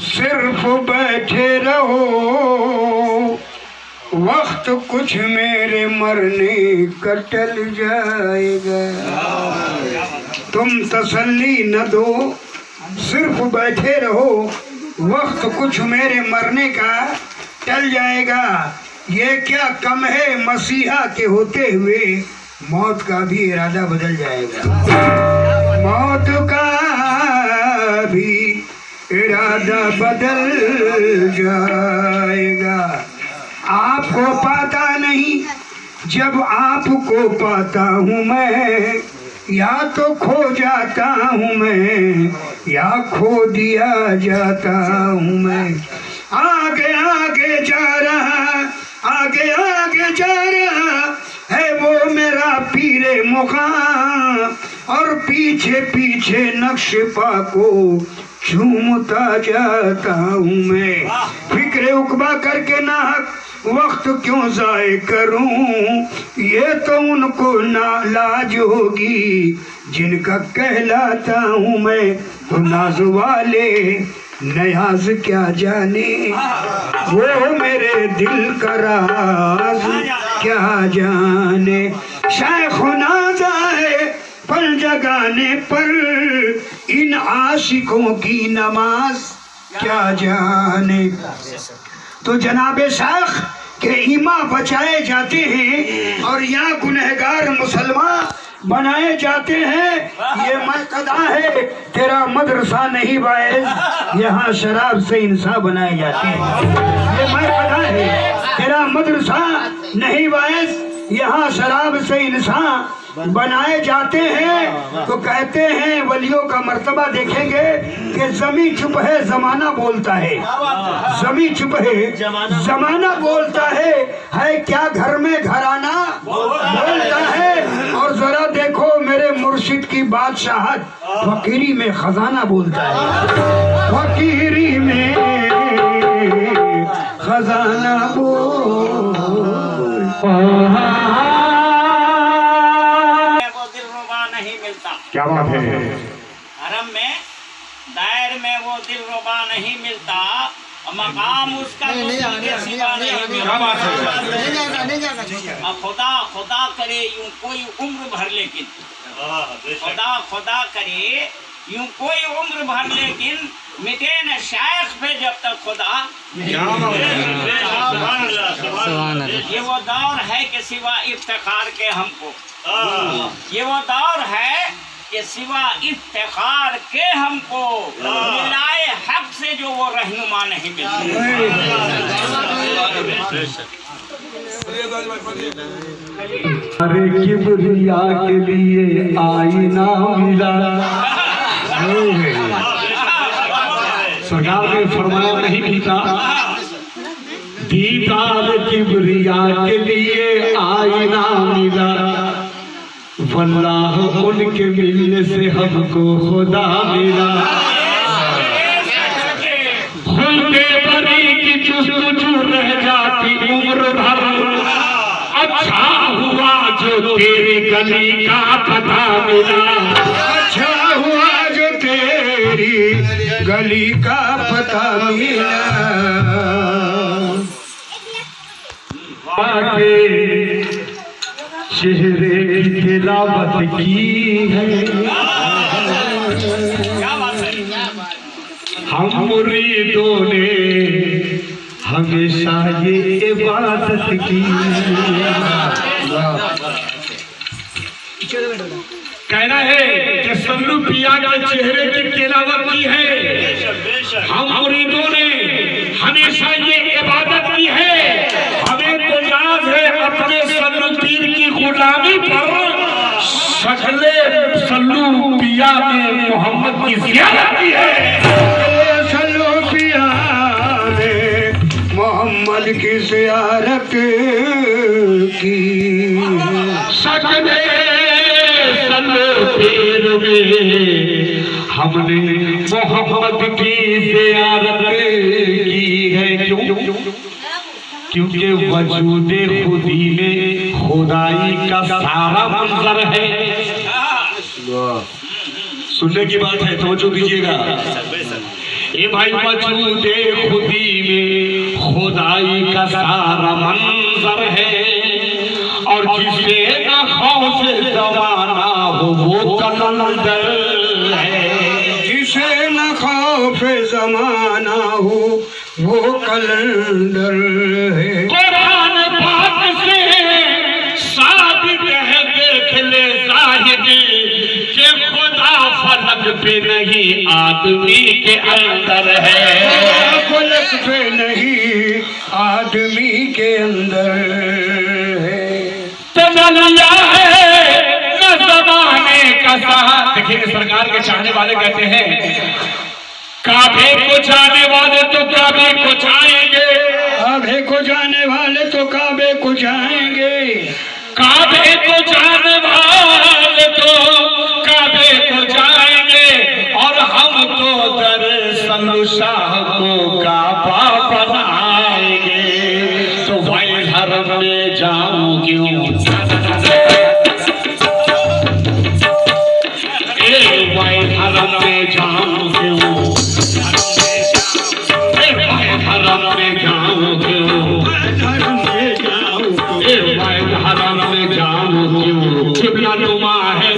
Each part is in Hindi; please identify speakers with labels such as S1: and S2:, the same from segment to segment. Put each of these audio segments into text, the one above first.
S1: सिर्फ बैठे रहो, वक्त कुछ मेरे मरने का टल जाएगा। तुम तसल्ली न दो, सिर्फ बैठे रहो, वक्त कुछ मेरे मरने का टल जाएगा। ये क्या कम है मसीहा के होते हुए, मौत का भी इरादा बदल जाएगा। मौत का भी इरादा बदल जाएगा। आपको पाता नहीं, जब आपको पाता हूँ मैं, या तो खो जाता हूँ मैं, या खो दिया जाता हूँ मैं। आगे आगे जा रहा, आगे आगे जा रहा है वो मेरा पीरे मुकाम, और पीछे पीछे नक्श पा को झूमता जाता हूँ मैं। फिक्र उकबा करके नाहक वक्त क्यों जाए करूं, ये तो उनको नालाज होगी जिनका कहलाता हूँ मैं। तो नाज वाले नयाज क्या जाने, वो मेरे दिल का राज क्या जाने। शेख नाजा है पल जगाने पर, इन आशिकों की नमाज क्या जाने। तो जनाबे शेख के ईमा बचाए जाते हैं और यहाँ गुनहगार मुसलमान बनाए जाते हैं। ये मकदा है तेरा मदरसा नहीं बायस, यहाँ शराब से इंसान बनाए जाते हैं। ये मकदा है तेरा मदरसा नहीं बायस, यहाँ शराब से इंसान बनाए जाते हैं। तो कहते हैं वलियों का मर्तबा देखेंगे कि जमी चुप है जमाना बोलता है, जमी चुप है जमाना बोलता है क्या घर में घराना बोलता है। और जरा देखो मेरे मुर्शिद की बादशाहत, फकीरी में खजाना बोलता है, फकीरी में खजाना
S2: क्या बात है।
S3: हरम में दायर में वो दिल रुबा नहीं मिलता, मकाम उसका सिवा नहीं मिलता। खुदा खुदा करे यूं कोई उम्र भर, लेकिन खुदा खुदा करे यूं कोई उम्र भर, लेकिन मिटे न शायख पे जब तक खुदा। ये वो दौर है कि सिवा इफ्तिखार के हमको, ये वो दौर है कि सिवा इफ्तिखार के हमको मिलाए हक से जो वो रहनुमा नहीं मिलती।
S1: अरे किबरिया के लिए आईना मिला, सरकार ने फरमाया नहीं मिलता। दीदार किबरिया के लिए आईना मिला, वल्लाह उनके मिलने से हमको खुदा मिला। खुदे बरी की जुस्तजू रह जाती उम्र भर, अच्छा हुआ जो तेरी गली का पता मिला। अच्छा हुआ जो तेरी गली का पता मिला। चेहरे की तिलावत की है, हम मुरीदों ने हमेशा ये इबादत की। कहना है कि सल्लू पिया के चेहरे की तिलावत की है, हम मुरीदों ने हमेशा ये इबादत की है। हमें तो याद है अपने सल्लू पीर की गुलामी पर, शक्ले सल्लू पिया ने मोहम्मद की ज़ियारत की है। सल्लू पिया ने मोहम्मद की ज़ियारत की। शक्ले सल्लू पीर में हमने मोहम्मद की ज़ियारत की है। क्यों? क्योंकि वजूदे खुदी में खुदाई का सारा मंजर है। सुनने की बात है, तवज्जो दीजिएगा।
S4: ये भाई वजूदे खुदी में खुदाई का सारा मंजर है, और जिसे न खौफ ज़माना हो वो कलंदर है,
S1: जिसे न खौफ ज़माना हो वो कलंदर है।
S4: कुरान पाक से साबित है देख ले ज़ाहिदी कि खुदा फलक पे नहीं आदमी के अंदर है,
S1: फलक पे नहीं आदमी के अंदर है।
S4: तमन्ना है न ज़माने का साथ। देखिए सरकार के चाहने वाले कहते हैं काबे को जाने वाले तो काबे को जाएंगे,
S1: काबे को जाने वाले तो काबे को जाएंगे,
S4: काबे को जाने वाले तो काबे को जाएंगे, और हम तो दरअसल शाह को काबा बनाएंगे। तो भाई हरम में जाऊं क्यों, भाई हरम में जाऊं क्यों, हरम में जाऊं क्यों, हरम में जाऊं क्यों, किबला नुमा है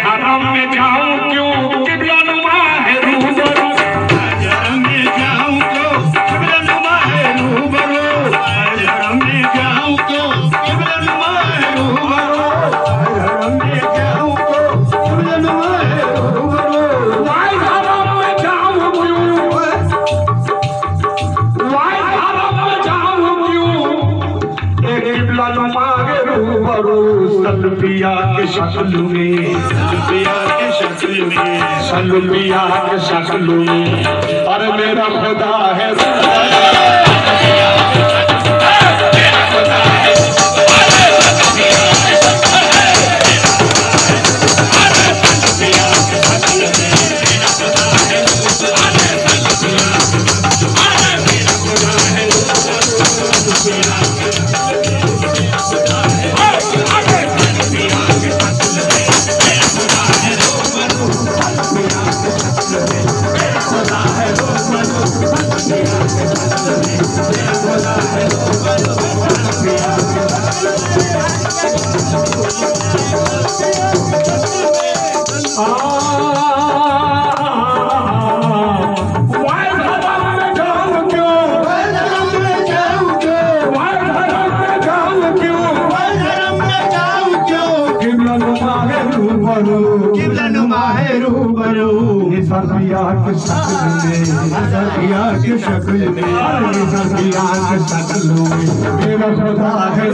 S4: हरम में जाओ किबला नुमागे रूबरू सल्फिया के शक्ल में, सल्फिया के शक्ल में, सल्फिया के शक्ल में। अरे मेरा खुदा है सल्फिया के शक्ल में, सल्फिया के शक्ल में, सल्फिया के शक्ल में। मेरा खुदा है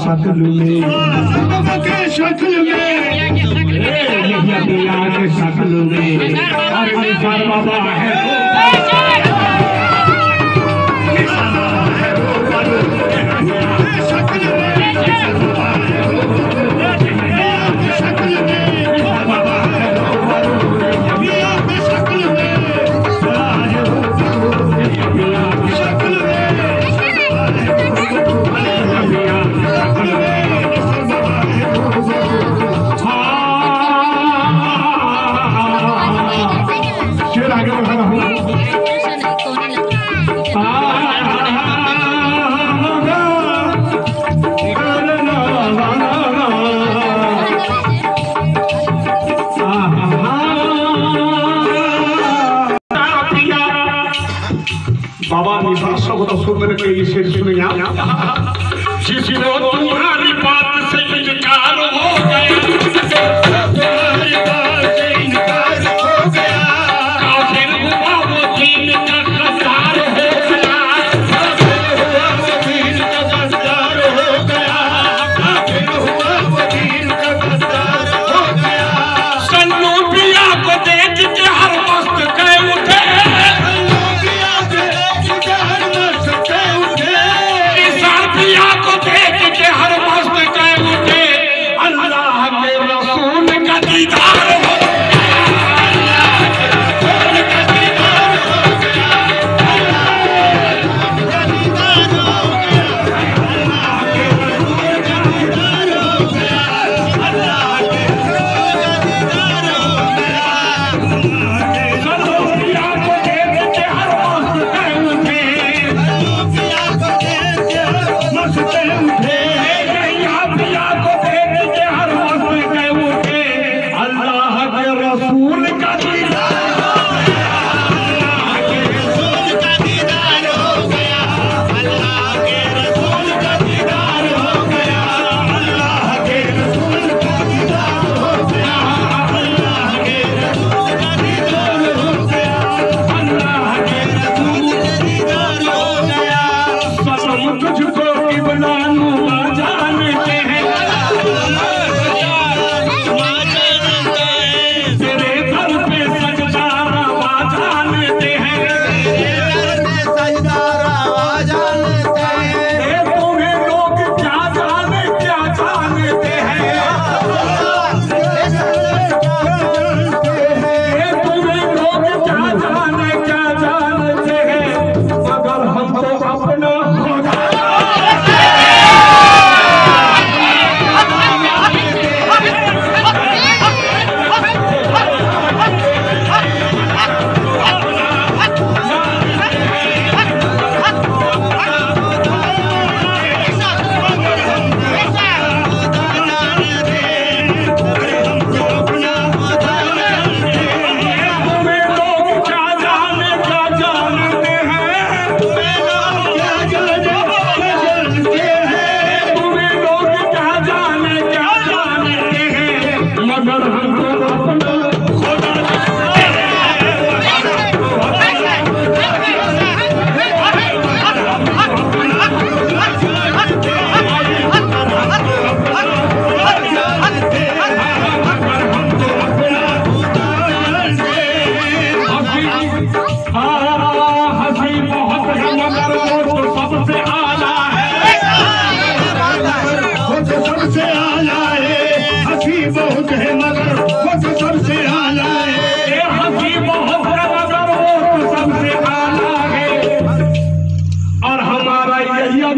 S4: शक्ल में, के शक्ल में, के शक्ल में बाबा है। जिसको तुम्हारी बात से इनकार हो गया, तुम्हारी बात से इनकार हो गया, काफिर हुआ वो दीन का गद्दार हो गया, काफिर हुआ वो दीन का गद्दार हो गया, काफिर हुआ वो दीन का गद्दार हो गया। सन्नूबिया को देख के हर मस्त कह उठे, सन्नूबिया को देख के हर मस्त कह उठे, ईसाबिया को देख के हर मस्त कह उठे, अल्लाह के रसूल का दीदार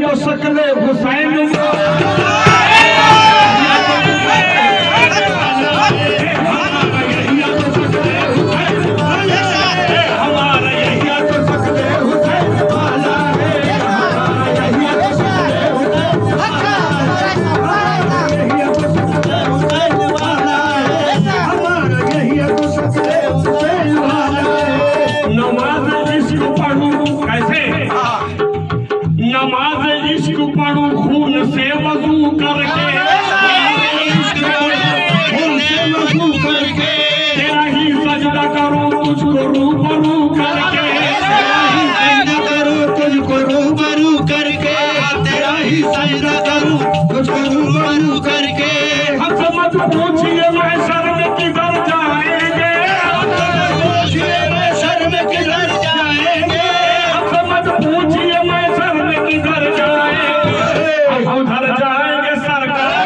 S4: हो सकले हुसैन पूछिए मैं शर्म किधर जाएंगे, पूछिए मैं शर्म किधर जाएंगे, मत पूछिए मैं शर्म किधर जाएंगे, उधर जाएंगे सरकार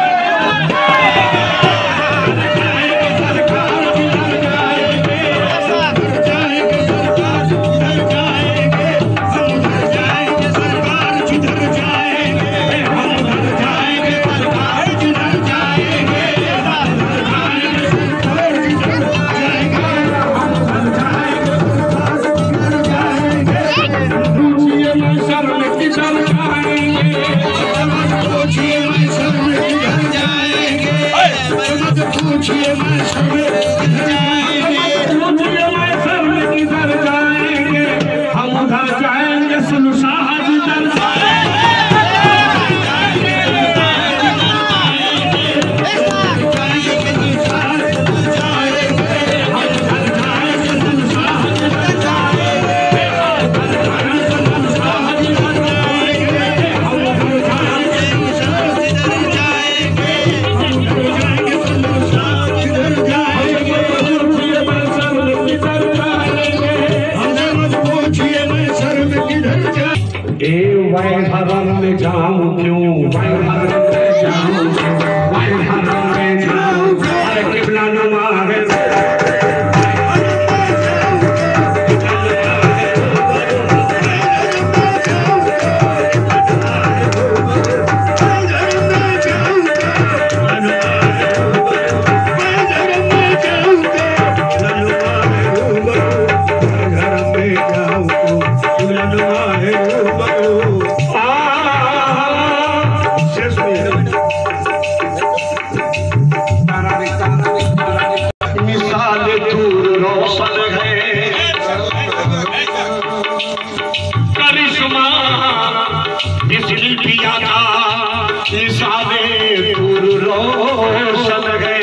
S4: मिसाले दूर रोशन है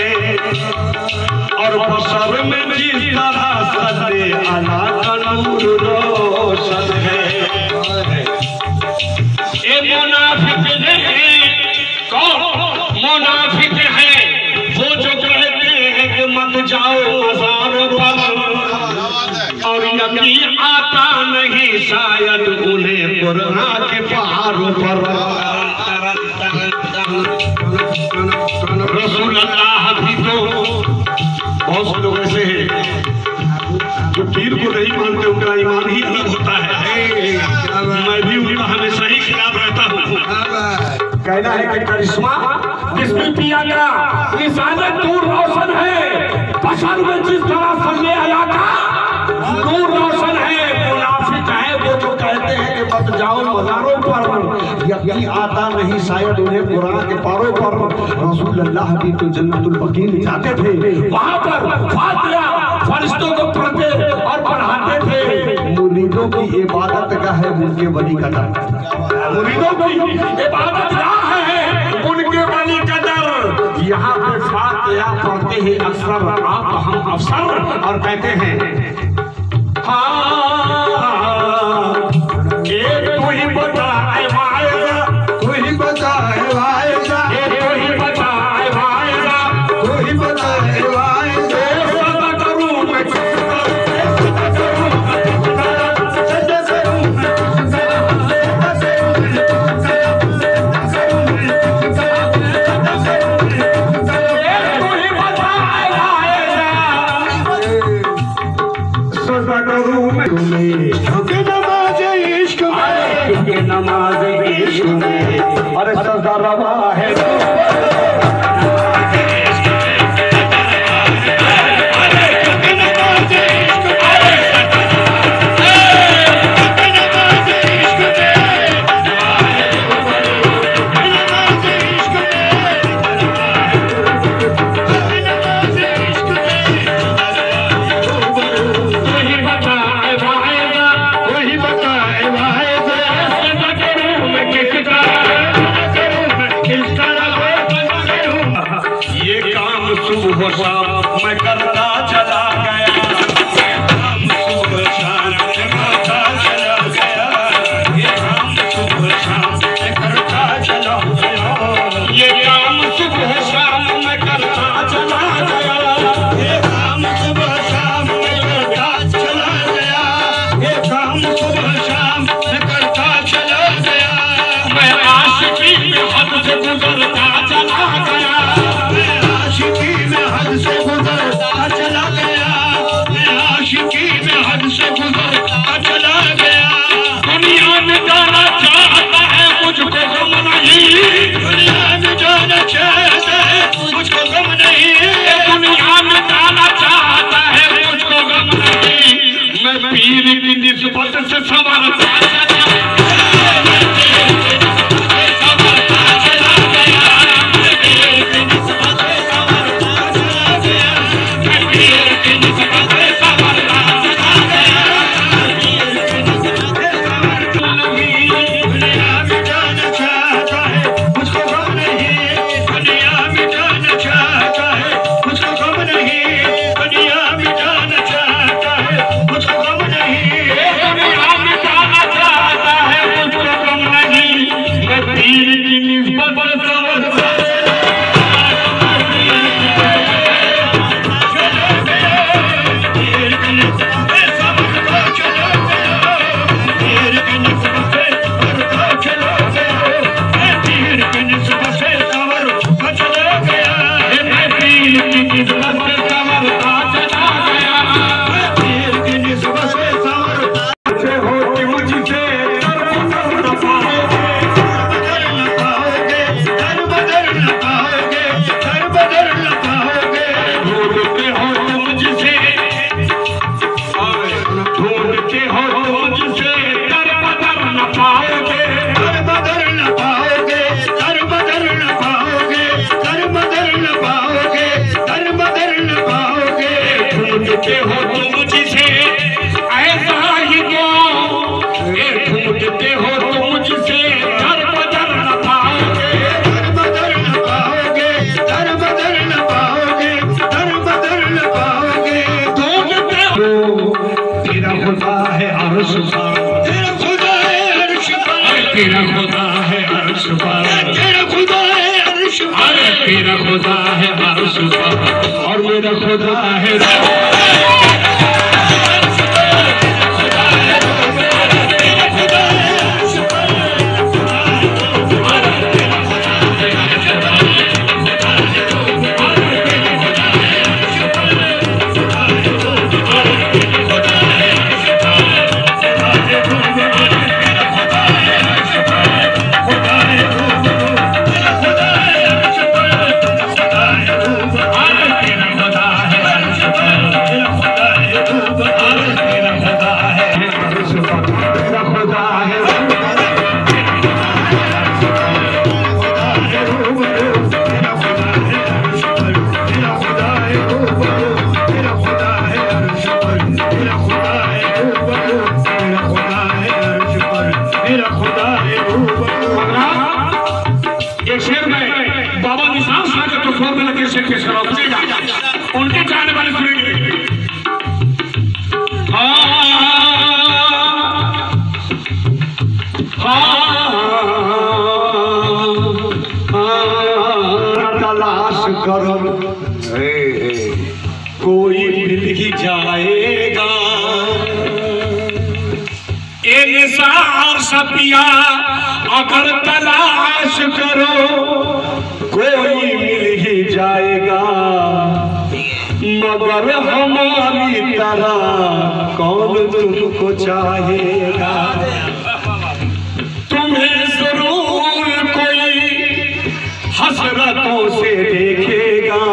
S4: और बशर में जिस तरह सदे अला का नूर रोशन है। ये मुनाफिक नहीं, कौन मुनाफिक है? वो जो कहते हैं कि मत जाओ मज़ारों पर और यकीन आता नहीं शायद उन्हें कुरान के पहाड़ों पर। रसूल अल्लाह भी तो बहुत से लोग ऐसे हैं जो पीर को नहीं मानते, उनका ईमान ही अलग होता है। मैं भी उनका हमेशा ही खिलाफ रहता हूँ। कहना है कि करिश्मा जिसमें पिया का निशान दूर रोशन है, बशर में जिस तरह सल्ले अला का नूर रोशन है। मुनाफिक है वो जो कहते हैं कि मत जाओ मज़ारों पर, यकीन आता नहीं शायद उन्हें कुरान के पारों पर। रसूल अल्लाह भी तो जन्नतुल बकी में जाते थे, वहाँ पर फातिहा फरिश्तों को पढ़ते और पढ़ाते थे। मुरीदों की इबादत का है उनके वली का दर, मुरीदों की इबादत का है उनके वली का दर। यहाँ पे फातिहा पढ़ते हैं अक्सर आप हम अफसर और कहते हैं हाँ तू ही बताए वायदा,
S1: तू ही बताए वायदा,
S4: तू ही बताए वायदा,
S1: तू ही बताए वायदा।
S4: सदा करूं मैं नमाज इश्क में, अरे सदा रवा है सुबह शाम मैं करता चला गया, सुबह शाम मैं करता चला गया, ये काम सुबह शाम मैं करता चला गया, ये काम सुबह शाम मैं करता चला गया, ये काम सुबह शाम मैं करता चला गया, ये काम सुबह शाम मैं करता चला गया। मैं आशिकी में हद से गुजरता चला गया, से गुजरता चला गया, मैं आशिकी में हद से गुजरता चला गया। दुनिया में जाना चाहता है मुझको गम नहीं, दुनिया में जाना चाहता है मुझको गम नहीं, दुनिया में जाना चाहता है मुझको गम नहीं। मैं पीर की निस्बत से संवरता मेरा खुदा है अर्श पर और मेरा खुदा है उनके चाहने वाले सुनेंगे। तलाश करो कोई मिल ही जाएगा, इंसार सपिया अगर तलाश करो कोई मिल ही जाएगा, मगर हमारी तरह कौन तुमको चाहेगा। तुम्हें जरूर कोई हसरतों से देखेगा,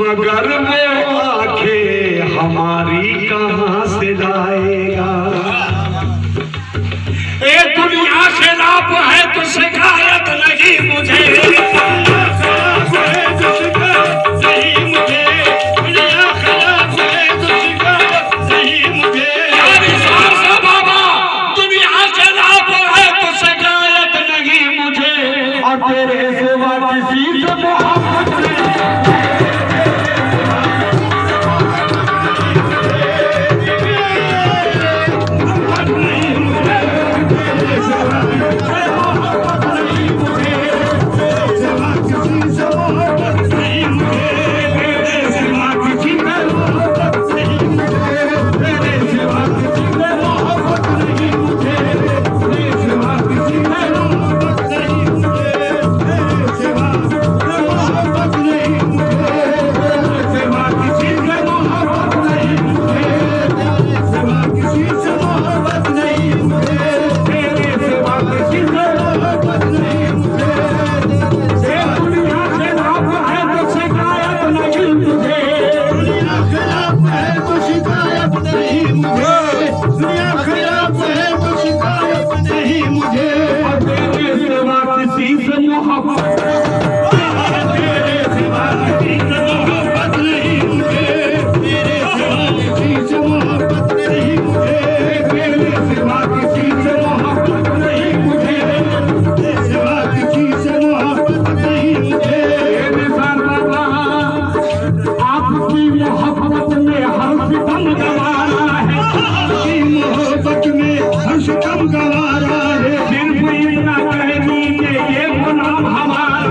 S4: मगर वो आंखें हमारी कहाँ से लाएगा। ए दुनिया खिलाफ है तो शिकायत नहीं मुझे, गवारा है, सिर्फ इतना कह दीजिए ये गुलाम हमारा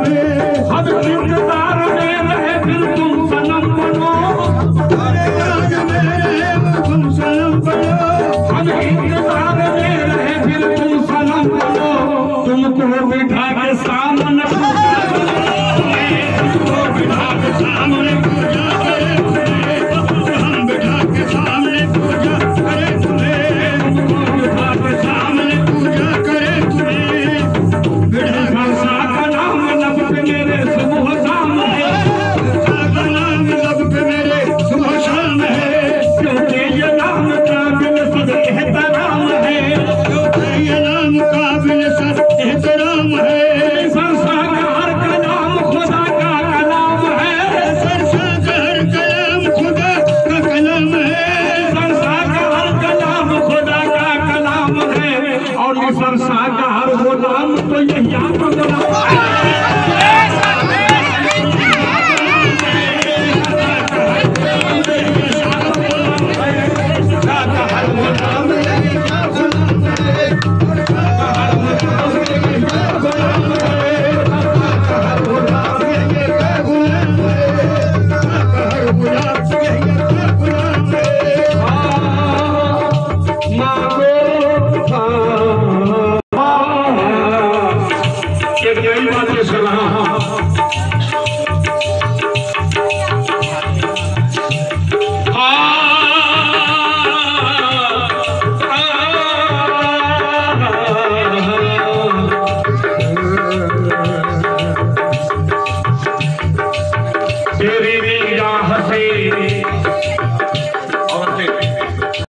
S1: है